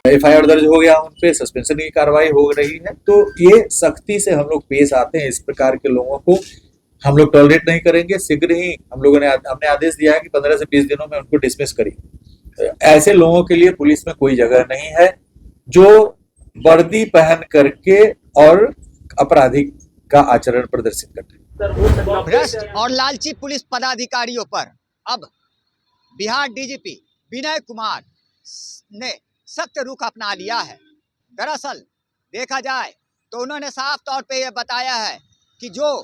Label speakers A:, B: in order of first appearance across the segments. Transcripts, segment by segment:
A: FIR दर्ज हो गया, उन पे सस्पेंशन की कार्रवाई हो रही है। तो ये सख्ती से हम लोग पेश आते हैं, इस प्रकार के लोगों को हम लोग टॉलरेट नहीं करेंगे। शीघ्र ही हम लोगों ने हमने आदेश दिया है कि 15 से 20 दिनों में उनको डिसमिस करिए। ऐसे लोगों के लिए पुलिस में कोई जगह नहीं है जो वर्दी पहन करके और आपराधिक का आचरण प्रदर्शित करते हैं।
B: भ्रष्ट और लालची पुलिस पदाधिकारियों पर अब बिहार डीजीपी विनय कुमार ने सख्त रुख अपना लिया है। दरअसल देखा जाए तो उन्होंने साफ तौर पे यह बताया है कि जो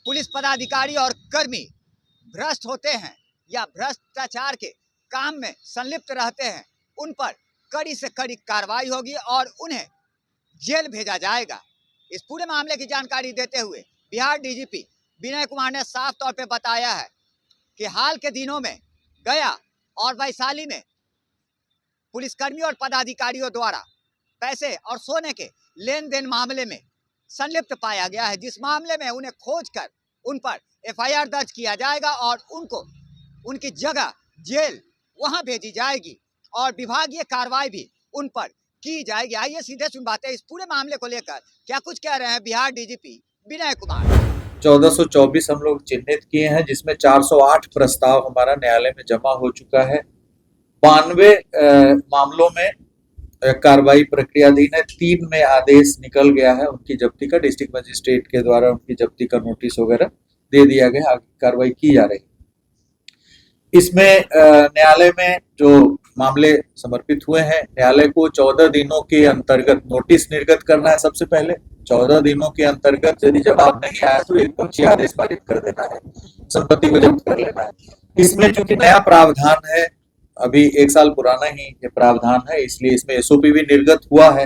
B: पुलिस पदाधिकारी और कर्मी भ्रष्ट होते हैं या भ्रष्टाचार के काम में संलिप्त रहते हैं, उन पर कड़ी से कड़ी कार्रवाई होगी और उन्हें जेल भेजा जाएगा। इस पूरे मामले की जानकारी देते हुए बिहार डीजीपी विनय कुमार ने साफ तौर पे बताया है कि हाल के दिनों में गया और वैशाली में पुलिसकर्मियों और पदाधिकारियों द्वारा पैसे और सोने के लेन देन मामले में संलिप्त पाया गया है, जिस मामले में उन्हें खोजकर उन पर एफआईआर दर्ज किया जाएगा और उनको उनकी जगह जेल वहां भेजी जाएगी और विभागीय कार्रवाई भी उन पर की जाएगी। आइए सीधे सुनवाते हैं इस पूरे मामले को लेकर क्या कुछ कह रहे हैं बिहार डीजीपी विनय कुमार।
A: 1424 हम लोग चिन्हित किए हैं, जिसमें 408 प्रस्ताव हमारा न्यायालय में जमा हो चुका है। 92 मामलों में कार्रवाई प्रक्रियाधीन है। 3 में आदेश निकल गया है उनकी जब्ती का, डिस्ट्रिक्ट मजिस्ट्रेट के द्वारा उनकी जब्ती का नोटिस वगैरह दे दिया गया, आगे कार्रवाई की जा रही है। इसमें न्यायालय में जो मामले समर्पित हुए हैं, न्यायालय को 14 दिनों के अंतर्गत नोटिस निर्गत करना है। सबसे पहले 14 दिनों के अंतर्गत यदि जवाब नहीं आया तो एक पक्षीय आदेश पारित कर देना है, संपत्ति को जब्त कर लेना है। इसमें चूंकि नया प्रावधान है, अभी 1 साल पुराना ही ये प्रावधान है, इसलिए इसमें एसओपी भी निर्गत हुआ है।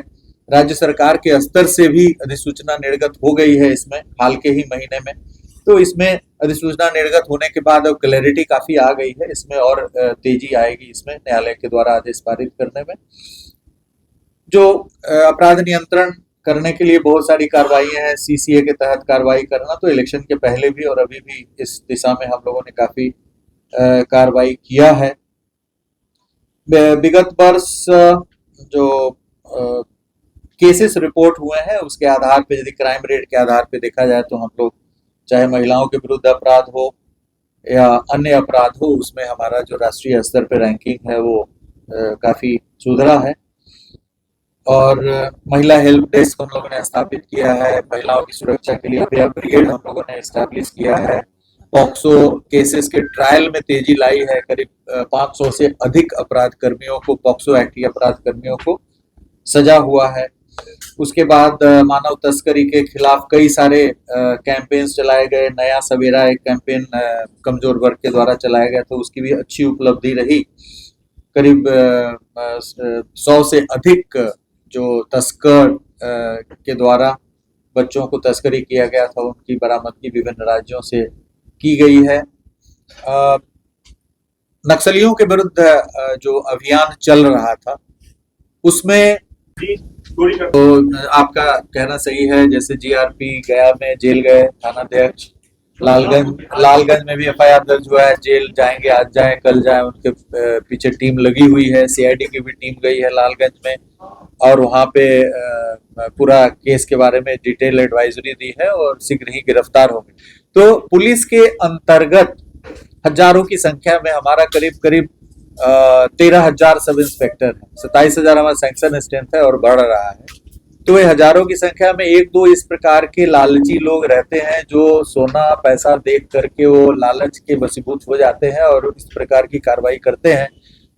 A: राज्य सरकार के स्तर से भी अधिसूचना निर्गत हो गई है इसमें हाल के ही महीने में। तो इसमें अधिसूचना निर्गत होने के बाद अब क्लैरिटी काफी आ गई है, इसमें और तेजी आएगी इसमें न्यायालय के द्वारा आदेश पारित करने में। जो अपराध नियंत्रण करने के लिए बहुत सारी कार्रवाइयां हैं, सीसीए के तहत कार्रवाई करना, तो इलेक्शन के पहले भी और अभी भी इस दिशा में हम लोगों ने काफी कार्रवाई किया है। विगत वर्ष जो केसेस रिपोर्ट हुए हैं उसके आधार पे, यदि क्राइम रेट के आधार पे देखा जाए तो हम लोग चाहे महिलाओं के विरुद्ध अपराध हो या अन्य अपराध हो, उसमें हमारा जो राष्ट्रीय स्तर पे रैंकिंग है वो काफी सुधरा है। और महिला हेल्प डेस्क हम लोगों ने स्थापित किया है, महिलाओं की सुरक्षा के लिए अभया ब्रिगेड हम लोगों ने स्टैब्लिश किया है। पॉक्सो केसेस के ट्रायल में तेजी लाई है, करीब 500 से अधिक अपराध कर्मियों को, पॉक्सो एक्ट के अपराध कर्मियों को सजा हुआ है। उसके बाद मानव तस्करी के खिलाफ कई सारे कैंपेन्स चलाए गए। नया सवेरा एक कैंपेन कमजोर वर्ग के द्वारा चलाया गया, तो उसकी भी अच्छी उपलब्धि रही। करीब 100 से अधिक जो तस्कर के द्वारा बच्चों को तस्करी किया गया था, उनकी बरामदगी विभिन्न राज्यों से की गई है। नक्सलियों के विरुद्ध जो अभियान चल रहा था उसमें तो आपका कहना सही है, जैसे जीआरपी गया में जेल गए थानाध्यक्ष, लालगंज में भी एफआईआर दर्ज हुआ है, जेल जाएंगे, आज जाए कल जाए, उनके पीछे टीम लगी हुई है। सीआईडी की भी टीम गई है लालगंज में और वहां पे पूरा केस के बारे में डिटेल एडवाइजरी दी है और शीघ्र ही गिरफ्तार होंगे। तो पुलिस के अंतर्गत हजारों की संख्या में हमारा करीब 13,000 सब इंस्पेक्टर है, 27,000 हमारा सैंक्शन स्ट्रेंथ है और बढ़ रहा है। तो ये हजारों की संख्या में 1-2 इस प्रकार के लालची लोग रहते हैं जो सोना पैसा देख करके वो लालच के वशीभूत हो जाते हैं और इस प्रकार की कार्रवाई करते हैं।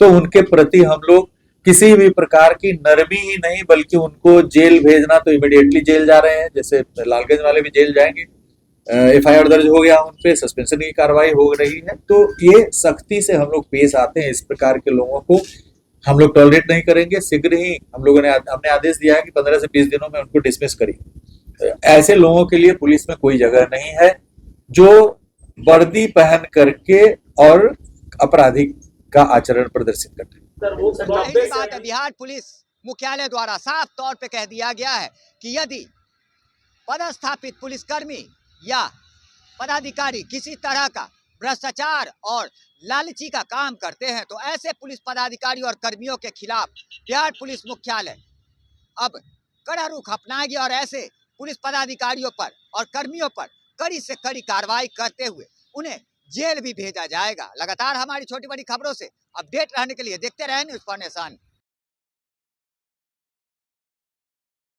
A: तो उनके प्रति हम लोग किसी भी प्रकार की नरमी ही नहीं, बल्कि उनको जेल भेजना तो इमीडिएटली जेल जा रहे हैं, जैसे लालगंज वाले भी जेल जाएंगे। एफआईआर दर्ज हो गया, उन पे सस्पेंशन की कार्रवाई हो रही है। तो ये सख्ती से हम लोग पेश आते हैं, इस प्रकार के लोगों को हम लोग टॉलरेट नहीं करेंगे। शीघ्र ही हमने आदेश दिया है कि 15 से 20 दिनों में उनको डिसमिस करिए। ऐसे लोगों के लिए पुलिस में कोई जगह नहीं है जो वर्दी पहन करके और आपराधिक का आचरण प्रदर्शित करते हैं।
B: बिहार पुलिस मुख्यालय द्वारा साफ तौर पे कह दिया गया है कि यदि पदस्थापित पुलिसकर्मी या पदाधिकारी किसी तरह का भ्रष्टाचार और लालची का काम करते हैं, तो ऐसे पुलिस पदाधिकारी और कर्मियों के खिलाफ बिहार पुलिस मुख्यालय अब कड़ा रुख अपनाएगी और ऐसे पुलिस पदाधिकारियों पर और कर्मियों पर कड़ी से कड़ी कार्रवाई करते हुए उन्हें जेल भी भेजा जाएगा। लगातार हमारी छोटी बड़ी खबरों से अपडेट रहने के लिए देखते रहें न्यूज़ फॉर नेशन।